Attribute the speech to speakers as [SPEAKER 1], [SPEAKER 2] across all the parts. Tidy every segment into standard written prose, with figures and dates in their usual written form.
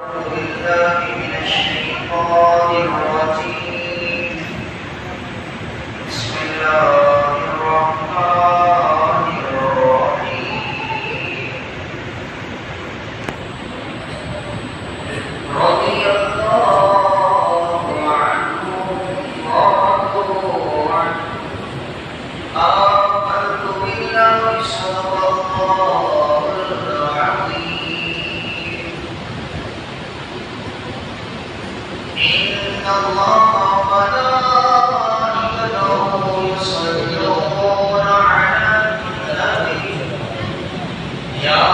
[SPEAKER 1] بالله من الشيطان الرجيم. بسم الله الرحمن الرحيم. رضي الله عنهم ورضوا عنه. آمنت بالله صدق الله العظيم. إن الله وملائكته يصلون على النبي يا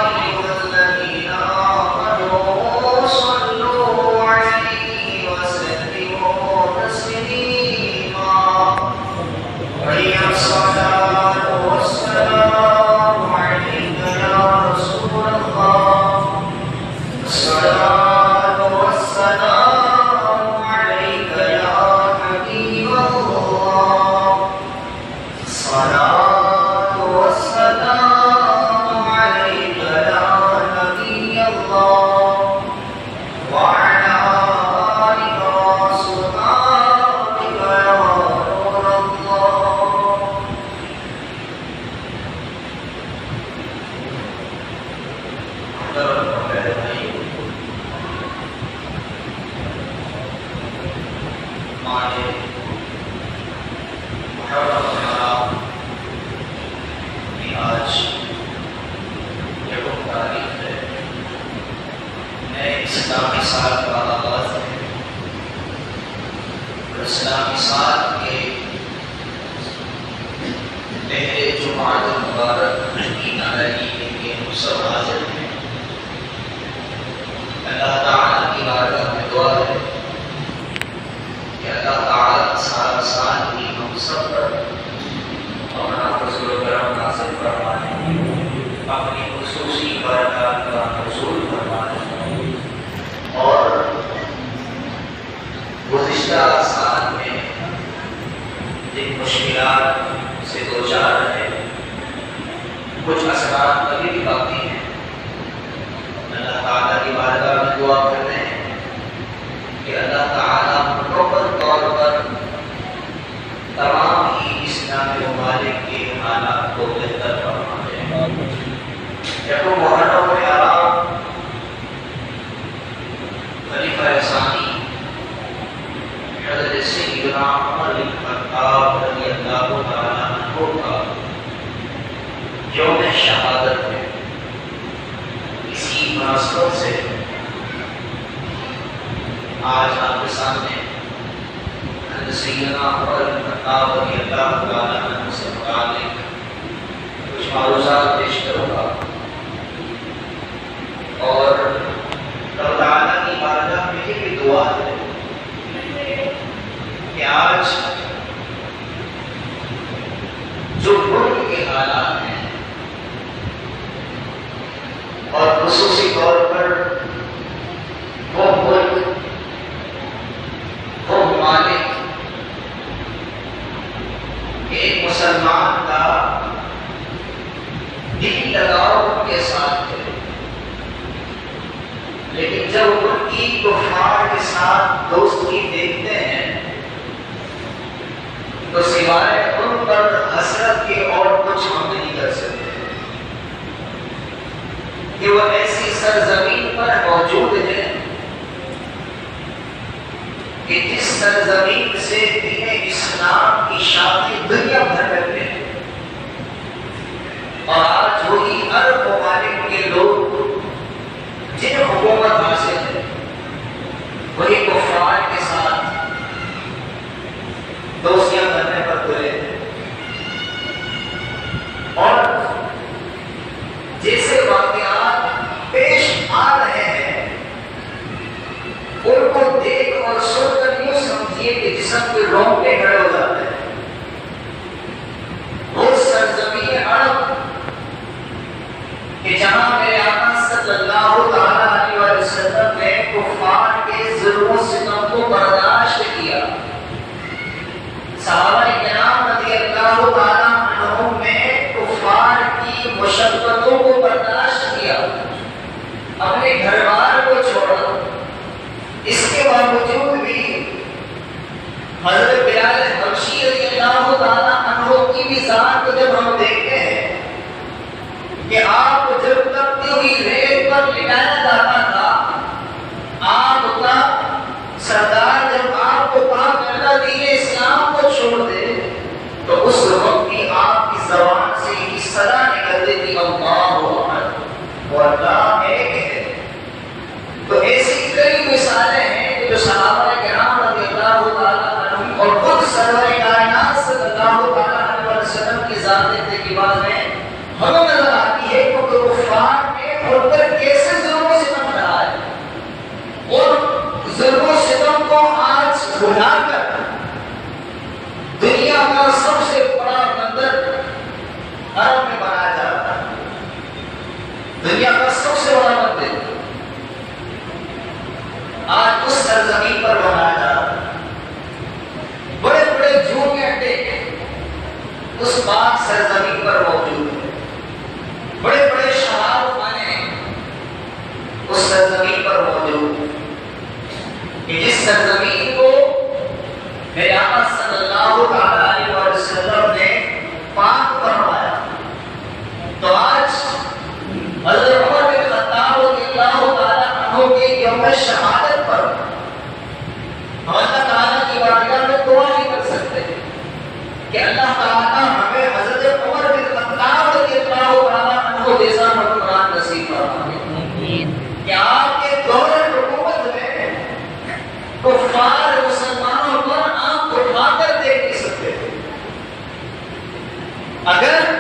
[SPEAKER 1] أيها الذين آمنوا صلوا عليه وسلموا تسليما. وهي الصلاة والسلام عليك يا رسول الله. الصلاة والسلام عليك يا حبيب الله. الصلاة والسلام عليك يا نبي الله. وعلى آلك وأصحابك يا نور الله. ہمارے محرم حرام کی آج یکم تاریخ ہے. نئے اسلامی سال کا آغاز ہے اور اسلامی سال کے پہلے جمعہ مبارک کی نارائنی کے ہم سب حاضر ہیں. اللہ تعالیٰ کی بارگاہ میں دعا ہے کہ اللہ تعالیٰ سارا سال کی ہم سب پر اپنا فضل و کرم نازل فرمائے، اپنی خصوصی برکات کا نزول فرمائے اور گزشتہ سال میں جن مشکلات سے دوچار رہے کچھ اثرات ابھی بھی باقی ہیں. اللہ تعالیٰ کی بارگاہ میں دعا کرتے ہیں کہ اللہ تعالیٰ مکمل طور پر تمام ہی اسلامی ممالک کے حالات کو بہتر فرما دے. یکم محرم حرام خلیفہ ثانی حضرت سیدنا عمر بن خطاب رضی اللہ تعالیٰ عنہ کا یوم شہادت ہے. اسی مناسبت سے آج آپ کے سامنے حضرت سیدنا عمر بن خطاب رضی اللہ تعالیٰ عنہ سے متعلق کچھ معروضات پیش کروں گا اور رب تعالیٰ کی بارگاہ میں یہ بھی دعا ہے کہ آج جو ملک کے حالات ہیں اور خصوصی طور پر وہ ملک وہ ممالک ایک مسلمان کا دلی لگاؤ ان کے ساتھ ہے، لیکن جب ان کی کفار کے ساتھ دوستی دیکھتے ہیں تو سوائے ان پر حسرت کے اور کچھ ہم نہیں کر سکتے کہ وہ ایسی سرزمین پر موجود ہیں کہ جس سرزمین سے دین اسلام کی شاخیں دنیا بھر میں ہیں. اور آج وہی عرب ممالک کے لوگ جن حکومت حاصل ہے وہی کفار کے ساتھ دوستیاں کرنے پر تلے ہیں. اور جیسے واقعات پیش آ رہے ہیں ان کو دیکھ اور سن کر یوں سمجھیے کہ جسم کے رونگٹے کھڑے ہو جاتے ہیں. وہ سرزمین عرب کہ جہاں میرے آقا صلی اللہ تعالیٰ علیہ وسلم نے کفار کے ظلم و ستم کو برداشت کیا. صحابہ کرام رضی اللہ تعالیٰ عنہم نے کفار کی مشقتوں کو برداشت کیا، اپنے گھر بار اللہ احد، وہ اللہ ایک ہے۔ تو ایسی کئی مثالیں ہیں کہ جو صحابہ کرام رضی اللہ تعالیٰ عنہم اور خود سرور کائنات صلی اللہ تعالیٰ علیہ وسلم کی ذات طیبہ میں ہمیں نظر آتی ہے کہ کفار نے ان پر کیسے ظلم و ستم کرا ہے، اور ظلم و ستم کو آج بھلا کر دنیا کا سب سے بڑا مندر عرب میں بنایا جا رہا ہے۔ دنیا کا سب سے بڑا مندر آج اس سرزمین پر بنایا جا رہا ہے۔ بڑے بڑے جھوٹ کے اڈے اس پاک سرزمین پر موجود ہیں، بڑے بڑے شراب خانے اس سرزمین پر موجود ہیں، کہ جس سرزمین کو میرے آقا صلی اللہ علیہ وسلم نے پاک فرمایا۔ تو آج حضرت عمر بن خطاب رضی اللہ تعالیٰ عنہ کے یوم شہادت پر ہم اللہ تعالیٰ کی بارگاہ میں دعا نہیں کر سکتے کہ اللہ تعالیٰ ہمیں حضرت عمر بن خطاب رضی اللہ تعالیٰ عنہ جیسا حکمران نصیب فرمائے، کہ آپ کے دور حکومت میں کفار مسلمانوں پر آنکھ اٹھا کر دیکھ نہیں سکتے تھے۔ اگر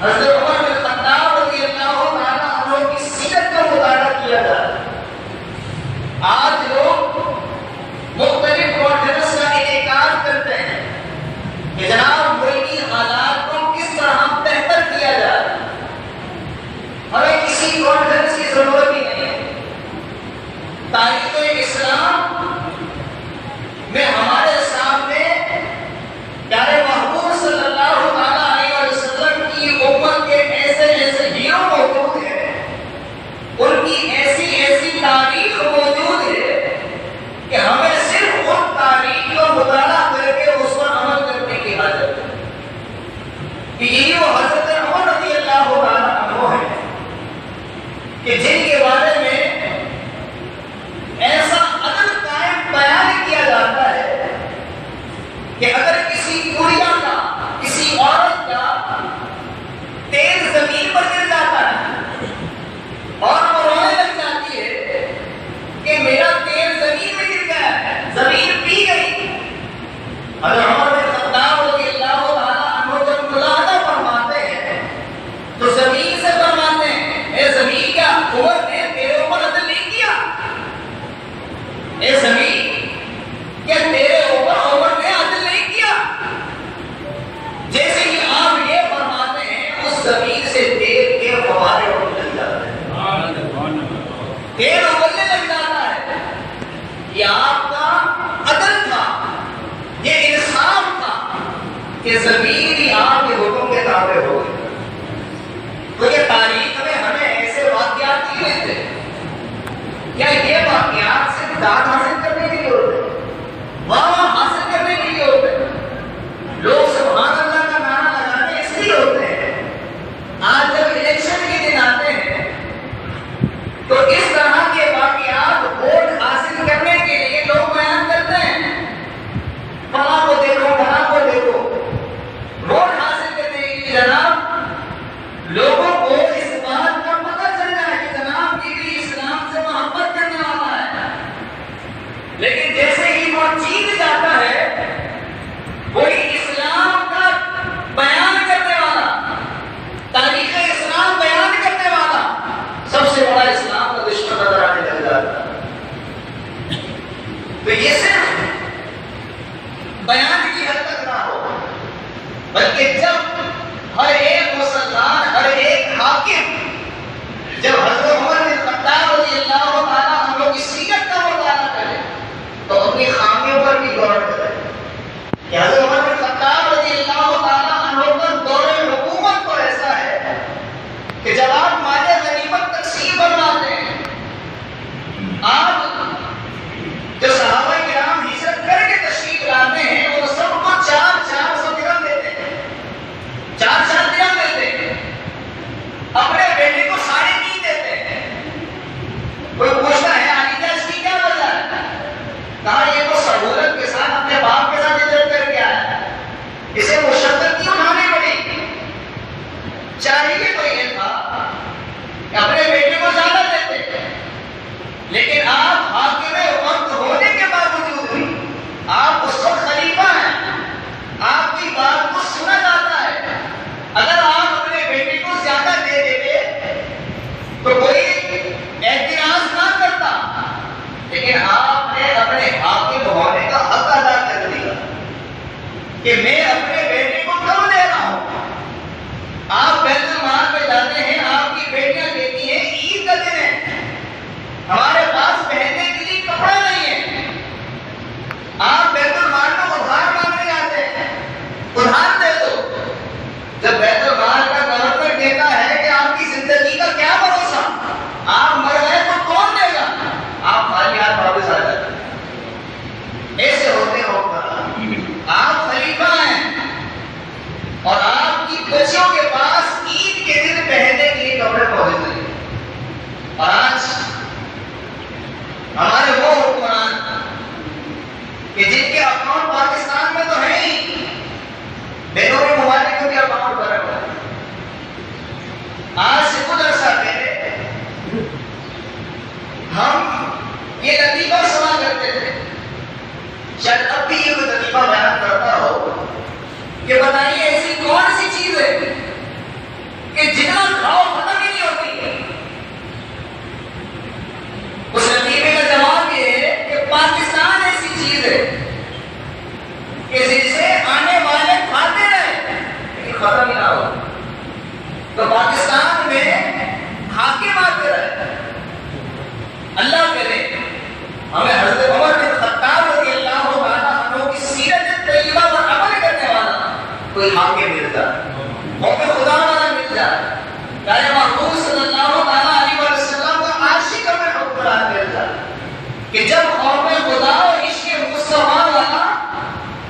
[SPEAKER 1] حضرت عمر بن خطاب رضی اللہ تعالیٰ عنہ کی سیرت کا مطالعہ کیا جائے، آج لوگ مختلف کانفرنس کا انعقاد کرتے ہیں کہ جناب ملکی حالات کو کس طرح بہتر کیا جائے، ہمیں کسی کانفرنس کی ضرورت ہی نہیں ہے۔ تاریخ اسلام میں ہمارے سامنے پیارے محبوب صلی اللہ تعالیٰ علیہ وسلم کی امت کے ایسے ایسے ہیرو موجود ہیں، ان کی ایسی ایسی تاریخ موجود ہے کہ ہمیں صرف ان تاریخ کا مطالعہ کر کے اس پر عمل کرنے کی حاجت ہے، کہ یہی وہ حضرت عمر رضی اللہ تعالیٰ عنہ ہے کہ جن کے بارے میں ایسا عدل قائم بیان کیا جاتا ہے کہ اگر کسی گڑیا کا، کسی عورت کا تیل زمین پر گر جاتا ہے اور وہ رونے لگ جاتی ہے کہ میرا تیل زمین میں گر گیا ہے، زمین پی گئی، حضرت عمر بن خطاب رضی اللہ تعالیٰ عنہ جب ملاحظہ فرماتے ہیں تو زمین سے فرماتے ہیں، اے زمین کیا عمر نے تیرے اوپر عدل نہیں کیا؟ اے زمین کیا تیرے اوپر عمر نے عدل نہیں کیا؟ جیسے ہی آپ یہ فرماتے ہیں اس زمین سے تیل کے فوارے اڑنے لگ جاتے ہیں، تیل اگلنے لگ جاتا ہے۔ یہ آپ کا عدل تھا، یہ انصاف تھا کہ زمین بھی آپ کے حکم کے تابع ہو گئی۔ تو یہ تاریخ میں ہمیں ایسے واقعات کیوں دیتے ہیں؟ کیا یہ واقعات صرف داد حاصل کرنے کے لیے ہوتے ہیں، واہ حاصل کرنے کے لیے ہوتے ہیں؟ لوگ سبحان اللہ کا نعرہ لگانے اس لیے ہوتے ہیں۔ آج جب الیکشن کے دن آتے ہیں تو اس طرح کے واقعات ووٹ حاصل کرنے کے لیے لوگ بیان کرتے ہیں، فلاں کو دیکھو فلاں کو دیکھو، ووٹ حاصل کرنے کے لیے جناب چاہیے تو یہ تھا کہ اپنے بیٹے کو زیادہ دیتے، لیکن آپ حاکم وقت ہونے کے باوجود بھی آپ اس وقت خلیفہ ہیں، آپ کی بات کو سنا جاتا ہے۔ اگر آپ اپنے بیٹے کو زیادہ دے دیتے تو کوئی اعتراض نہ کرتا، لیکن آپ نے اپنے حاکم ہونے کا حق ادا کر دیا کہ میں اپنے بیٹے کو کم دے رہا ہوں۔ آپ بیت المال پہ جاتے ہیں، آپ کی بیٹیاں کہتی ہیں عید کا دن ہے، ہمارے پاس پہننے کے لیے کپڑا نہیں ہے۔ آپ بیت المال میں ادھار مانگنے آتے ہیں، ادھار دے دو۔ جب بیت المال کا گورنر کہتا ہے کہ آپ کی زندگی کا کیا بھروسہ، آپ مر گئے تو کون دے گا، آپ خالی ہاتھ واپس آ جاتے ہیں۔ ایسے ہوتے ہو آپ خلیفہ ہیں اور آپ کی بچیوں کے پاس عید کے دن پہننے کے لیے کپڑے موجود نہیں، اور آج ہمارے وہ حکمران کہ جن کے اکاؤنٹ پاکستان میں تو ہے ہی، بیرون ممالک میں بھی اکاؤنٹ بنا ہوا ہے۔ آج سے کچھ عرصہ پہلے ہم یہ لطیفہ سنا کرتے تھے، شاید اب بھی یہ لطیفہ بیان کرتا ہو کہ بتائیے ایسی کون سی چیز ہے کہ جتنا کھاؤ ختم ہی نہیں ہوتی ہے۔ اس لطیفے کا جواب یہ ہے کہ پاکستان ایسی چیز ہے کہ جسے آنے والے کھاتے رہے لیکن ختم ہی نہ ہو۔ تو پاکستان میں حاکم آتے رہے، اللہ کرے ہمیں حضرت عمر بن خطاب رضی اللہ تعالیٰ عنہ کی سیرت طیبہ پر عمل کرنے والا کوئی حاکم مل جائے، موقع خدا والا مل جائے، چاہے محبوب صلی اللہ تعالیٰ علیہ وسلم کا عاشق ہمیں حکمران مل جائے، کہ جب قوم خدا اور عشق مصطفیٰ والا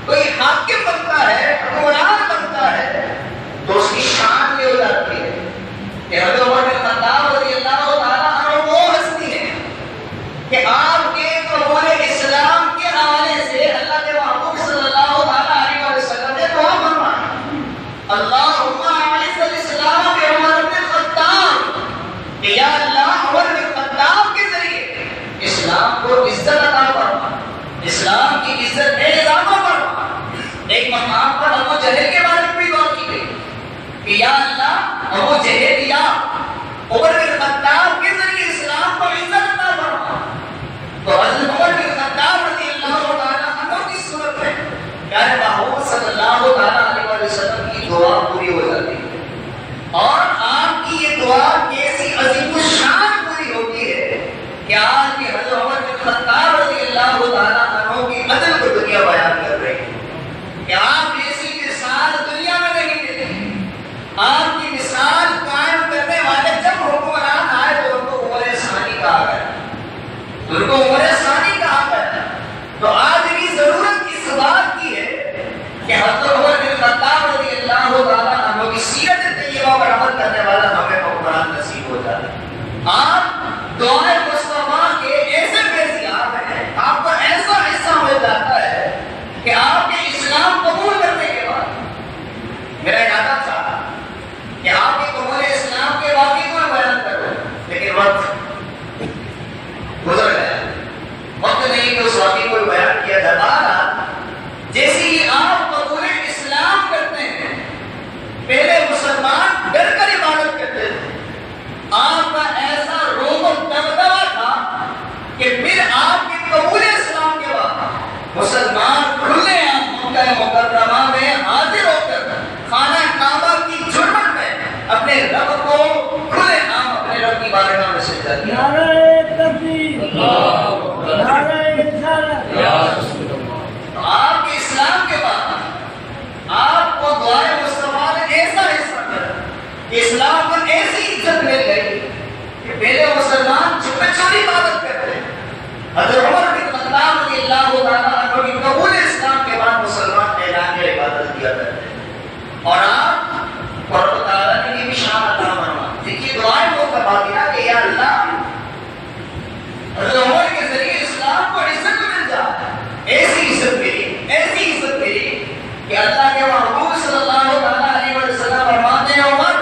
[SPEAKER 1] کوئی حاکم بنتا ہے، حکمران بنتا ہے، تو اس کی شان یہ ہو جاتی ہے کہ حضرت عمر بن خطاب رضی اللہ تعالیٰ عنہ وہ ہستی ہے کہ آپ کے قبول اسلام کے حوالے سے اللہ کے محبوب صلی اللہ تعالیٰ علیہ وسلم نے دعا فرمائی، اللہم اعز الاسلام بعمر بن خطاب، کہ یا اللہ عمر بن خطاب کے ذریعے اسلام کو عزت عطا فرما، اسلام کی عزت میں اضافہ فرما۔ ایک مقام پر ابو جہل کے بارے میں بھی دعا کی گئی کہ یا اللہ ابو جہل یا عمر بن خطاب کے ذریعے اسلام کو عزت عطا فرما۔ تو حضرت عمر بن خطاب رضی اللہ تعالیٰ عنہ کی صورت میں پیارے محبوب صلی اللہ تعالیٰ علیہ وسلم کی دعا پوری ہو جاتی ہے، اور آپ کی یہ دعا کیسی عظیم الشان پوری ہوتی ہے کہ آج کی حضرت عمر بن خطاب رضی اللہ تعالیٰ عنہ کی عدل کو دنیا بیان کر رہی ہے کہ آپ ایسی مثال دنیا میں نہیں دیتے۔ آپ کی مثال قائم کرنے والے جب حکمران آئے تو ان کو عمر ثانی کہا گیا، ان کو عمر ثانی کہا گیا۔ تو آج بھی ضرورت اس بات کی ہے کہ حضرت عمر بن خطاب رضی اللہ تعالیٰ عنہ کی سیرت طیبہ پر عمل کرنے والا ہمیں حکمران نصیب ہو جائے۔ آپ دعائے مصطفیٰ کے ایسے فیضیاب ہیں، آپ کو ایسا حصہ مل جاتا ہے کہ آپ کے اسلام قبول کرنے کے بعد میرا ارادہ تھا کہ آپ کے قبول اسلام کے واقعے کو بیان کروں، لیکن وقت گزر گیا، وقت نہیں کہ اس واقعے کو بیان کیا جاتا۔ جیسے ہی آپ قبول اسلام کرتے ہیں، پہلے مسلمان ڈر کر عبادت کرتے تھے، آپ کا ایسا روب و دبدبہ تھا کہ پھر آپ کے قبول اسلام کے بعد مسلمان کھلے عام مکہ مکرمہ میں حاضر ہو کر خانہ کعبہ کی جھرمٹ میں اپنے رب کو کھلے عام اپنے رب کی بارگاہ میں سجدہ کیا۔
[SPEAKER 2] نعرہ تکبیر، نعرہ رسالت۔
[SPEAKER 1] تو آپ کے اسلام کے بعد آپ کو دعائے مصطفیٰ نے ایسا حصہ دیا کہ اسلام کو ایسی عزت مل گئی کہ پہلے مسلمان چھپے چھوڑی عبادت کرتے، حضرت عمر بن خطاب رضی اللہ تعالیٰ عنہ کی قبول اسلام کے بعد مسلمان اعلان کی عبادت کیا کرتے، اور آپ اور اللہ تعالیٰ نے یہ بھی شان عطا فرما۔ دیکھیے دعائیں وہ فرماتی نا کہ یا اللہ حضرت عمر کے ذریعے اسلام کو عزت مل جائے، ایسی عزت ملی کہ اللہ کے محبوب صلی اللہ تعالیٰ علیہ وسلم فرماتے ہیں عمر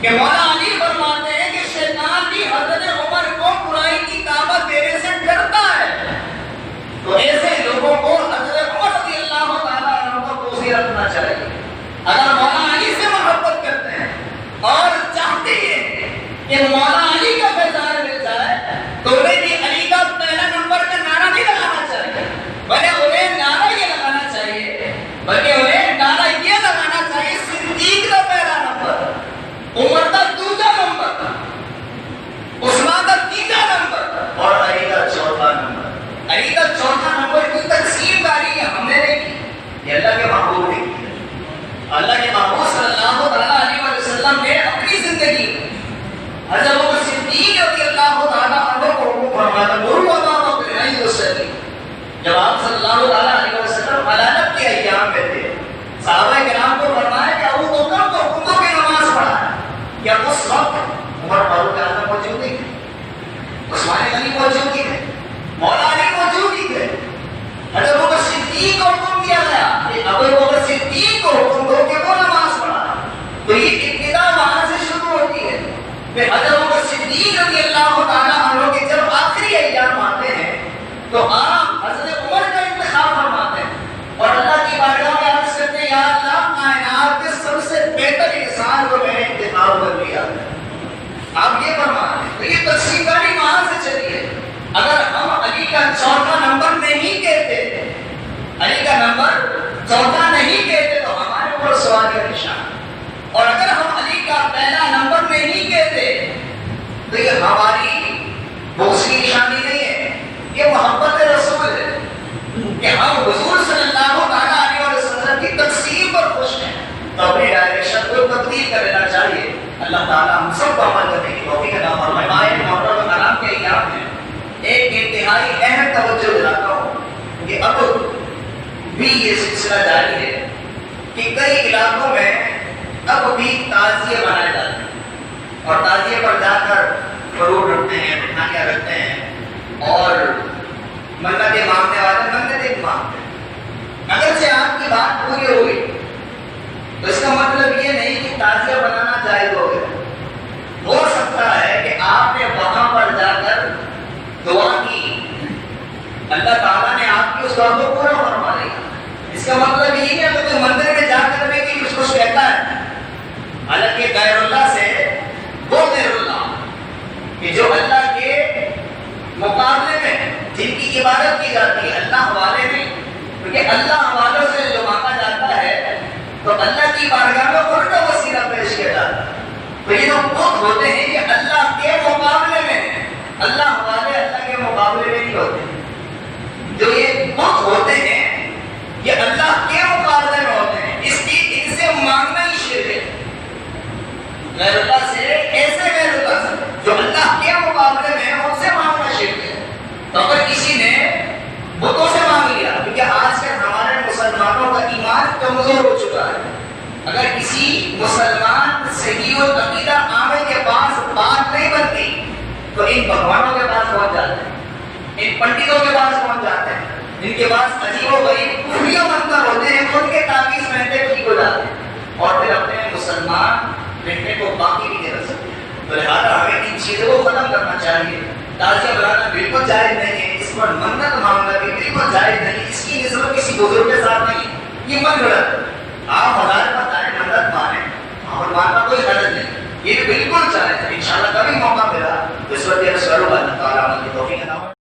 [SPEAKER 1] کہ مولا علی فرماتے ہیں کہ شیطان بھی حضرت عمر کو برائی کی دعوت دینے سے ڈرتا ہے، تو ایسے لوگوں کو حضرت عمر رضی اللہ تعالیٰ عنہ کو دوسری رکھنا چاہیے۔ اگر مولا علی سے محبت کرتے ہیں اور چاہتے ہیں کہ مولا علی کا فیضان مل جائے تو انہیں بھی علی کا پہلا نمبر کا نعرہ نہیں لگانا چاہیے، بلکہ انہیں نعرہ یہ لگانا چاہیے، صدیق کا پہلا نمبر، عمر کا دوسرا نمبر، عثمان کا تیسرا نمبر اور علی کا چوتھا نمبر۔ علی کا چوتھا نمبر کی تقسیم داری ہم نے نہیں کی، یہ اللہ کے محبوب نے کی۔ اللہ کے محبوب صلی اللہ علیہ وسلم نے اپنی زندگی میں حضرت ابو بکر صدیق رضی اللہ تعالیٰ عنہ کو حکم فرمایا، مروا ابا بکر ان یصلی۔ جب آپ صلی اللہ علیہ وسلم علانت کے ایام میں تھے، صحابہ کرام کو فرمایا کہ ابو بکر کو حکم دو کہ نماز پڑھائیں۔ کیا اس وقت عمر فاروق اعظم موجود نہیں تھے؟ عثمان غنی موجود ہی تھے؟ مولا علی موجود ہی تھے؟ حضرت ابو بکر صدیق کو حکم دیا گیا کہ ابو بکر صدیق کو حکم دو کہ وہ نماز پڑھائیں۔ تو یہ ابتدا وہاں سے شروع ہوتی ہے کہ حضرت ابو بکر صدیق رضی اللہ تعالیٰ عنہ کے جب آخری ایام آتے ہیں تو آپ حضرت عمر کا انتخاب فرماتے ہیں اور اللہ کی بارگاہ میں عرض کرتے ہیں، یا اللہ کائنات کے سب سے بہتر انسان کو میں نے انتخاب کر لیا۔ آپ یہ فرماتے ہیں، تو یہ تقسیم داری وہاں سے چلی ہے۔ اگر ہم علی کا چوتھا نمبر نہیں کہتے، علی کا نمبر چوتھا نہیں کہتے تو ہمارے اوپر سوال کا نشان، اور اگر ہم علی کا پہلا نمبر نہیں کہتے تو یہ ہماری دوسری نشانی نہیں ہے، یہ محبت رسول ہے کہ ہم حضور صلی اللہ علیہ وسلم کی تقسیم پر خوش ہیں، تو اپنی ڈائریکشن کو تبدیل کر لینا چاہیے۔ اللہ تعالیٰ ہم سب کو عمل کرنے کی توفیق عطا فرمائے۔ محرم الحرام کے ایام میں ایک انتہائی اہم توجہ دلاتا ہوں کہ اب بھی یہ سلسلہ جاری ہے کہ کئی علاقوں میں اب بھی تعزیے منائے جاتے ہیں اور تعزیے پر جا کر فروٹ رکھتے ہیں، مٹھائیاں رکھتے ہیں اور منتیں مانگنے والے منتیں مانگتے ہیں۔ اگرچہ آپ کی بات پوری ہوئی تو اس کا مطلب یہ نہیں کہ تعزیہ بنانا جائز ہو گیا۔ ہو سکتا ہے کہ آپ نے وہاں پر جا کر دعا کی، اللہ تعالیٰ نے آپ کی اس دعا کو پورا فرما لیا۔ اس کا مطلب یہ نہیں کہ کوئی مندر میں جا کر میں کہ اس کو کہتا ہے، حالانکہ غیر اللہ سے وہ غیر اللہ کہ جو اللہ کے مقابلے میں جن کی عبادت کی جاتی ہے، اللہ حوالے نہیں، کیونکہ اللہ حوالوں سے جو مانگا جاتا ہے تو اللہ کی بارگاہ میں ان کا وسیلہ پیش کیا جاتا ہے۔ تو یہ جو بت ہوتے ہیں یہ اللہ کے مقابلے میں ہیں، اللہ حوالے اللہ کے مقابلے میں نہیں ہوتے۔ جو یہ بت ہوتے ہیں یہ اللہ کے مقابلے میں ہوتے ہیں، اس کی ان سے مانگنا ہی شرک ہے۔ غیر اللہ سے، ایسے غیر اللہ سے جو اللہ کے مقابلے میں ان سے مانگنا شرک ہے۔ تو اگر کسی نے بتوں سے مانگ لیا، کیونکہ آج کل ہمارے مسلمانوں کا ایمان کمزور ہو چکا ہے، اگر کسی مسلمان صحیح و عقیدہ عامل کے پاس بات نہیں بنتی تو ان بھگوانوں کے پاس پہنچ جاتے ہیں، ان پنڈتوں کے پاس پہنچ جاتے ہیں، ان کے پاس عجیب و غریب خفیہ منتر ہوتے ہیں، ان کے تعویذ پہنتے ٹھیک ہو جاتے ہیں اور پھر اپنے مسلمان بیٹے کو باقی بھی دے سکتے ہیں۔ تو لہٰذا ہمیں ان چیزوں کو ختم کرنا چاہیے۔ تعزیہ بنانا بالکل جائز نہیں ہے، اس پر منت مانگنا بھی بالکل جائز نہیں، اس کی نسبت کسی بزرگ کے ساتھ نہیں، یہ من غلط۔ آپ ہزار بتائیں منت مانیں اور ماننا کوئی غلط نہیں، یہ بالکل جائز ہے۔ انشاءاللہ کبھی موقع ملا تو اس وقت اللہ تعالیٰ کی توفیق عطا فرمائے۔